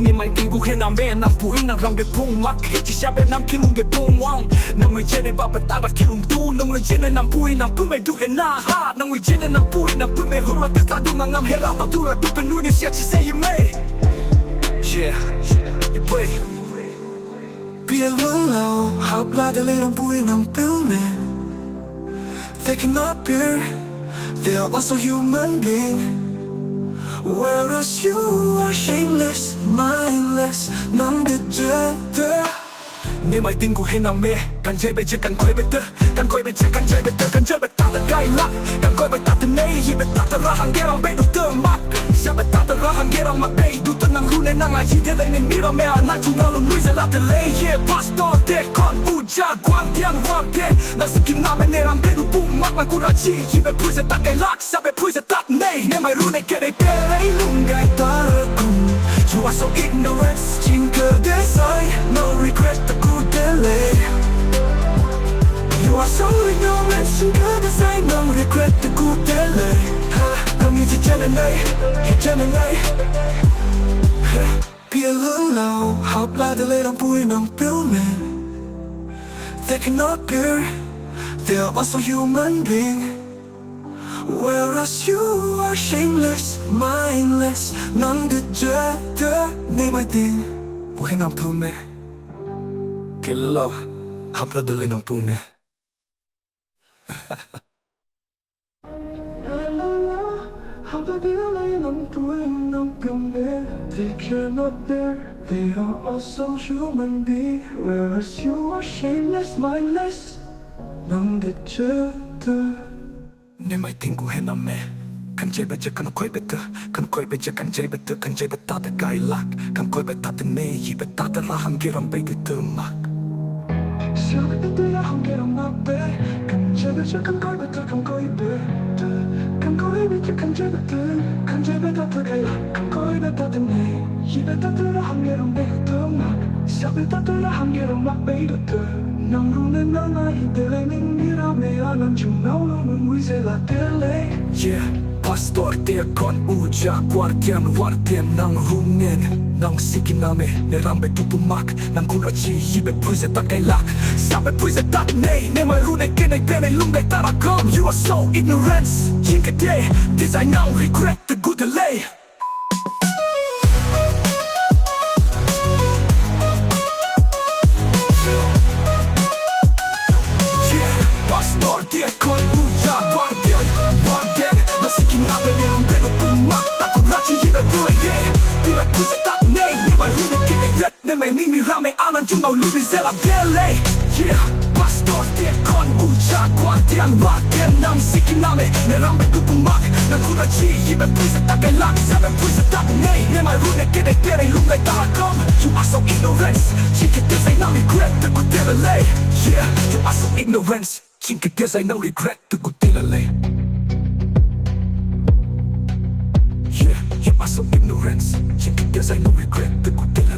Nemai Ting Gu Hename Nam pui nang rang de pung mak Hichi shabe nam kilung de pung wang Nang ui jene ba batabat kilung tu Nang ui jene nam pui nam pume du hena ha Nang ui jene nam pui nam pume hura Tata du ngam hera Patura du penuni siya chi say you may Yeah, you play Be alone, how blood the little boy nam pilme They cannot bear They are also human being Whereas you are shameless, mindless Nang de jete Nemai Ting Gu Hename Kan jay be je kan koi be te Kan koi be je kan jay be te Kan jay be ta ta gai lak Kan koi be ta ta nei Hi be ta ta rahang gerang be du te mak Siya be ta ta rahang gerang mak be du te nang rune nang a hi de lei ne mira me a nang chu nang lu nui ze la te lei Yeah, pastor de kon uja guang tiang wang te Na sikim na me ne rang be du pung mak Mang kura chi Hi be pui ze ta gai lak Siya be pui ze ta ta nei Nemai rune ke de pe lei lung gai ta re kum You are so ignorant Jing ke de sai No regret the good delay You are so ignorant Jing ke de sai No regret the good delay Nang yi ji jene nei Hi jene nei Be alone now How blood the lay nang pui nang pill me They cannot bear They are also human being Whereas you are shameless, mindless Nang de jete Nemai Ting Gu Hename pume Zeme Love Hapla de nang pune They cannot bear They are also human being Whereas you are shameless, mindless Nang de jete Nemai Ting Gu Hename Kan jay be je kan koi be te Kan koi be je kan jay be te Kan jay be ta te gai lak Kan koi be ta te nei Hi be ta te rahang gerang be du te mak Siya be ta te rahang gerang mak be Kan jay be je kan koi be te Kan koi be te Kan koi be je kan jay be te Kan jay be ta te gai lak Kan koi be ta te nei Hi be ta te rahang gerang be du te mak Siya be ta te rahang gerang mak be du te Nang rune nang a hi de lei ning mira me a nang chung nao lo nung ui ze la de lei Yeah, pastor te kon uja Guardian wardian nang rungen Nang sikiname ne rambe tupu mak Nang kura chi hi be pui ze ta gai lak Sa be pui ze ta nei Nemai rune ke nei pe nei lungai tarakam You are so ignorance Jinke de Design now regret the good delay Pastor dia kon uja Guardian Wardian Na sikim na be nirang be no pumak Takut rachi hi be pui ye Di be pui ze ta nei Nemai rune ke nei ret Nemai mimi rame anan chung nao lubi ze la bele Yeah Pastor dia kon uja Guardian Wardian Nang sikim na me nirang be no pumak Takut rachi hi be pui ze ta gai lak Sa be pui ze ta nei Nemai rune ke nei pe nei lungai tarakam You are so ignorance Chike te say now regret the good delay Yeah You are so ignorance Jinke de say no regret the good delay Yeah You are so ignorance Jinke de say no regret the good delay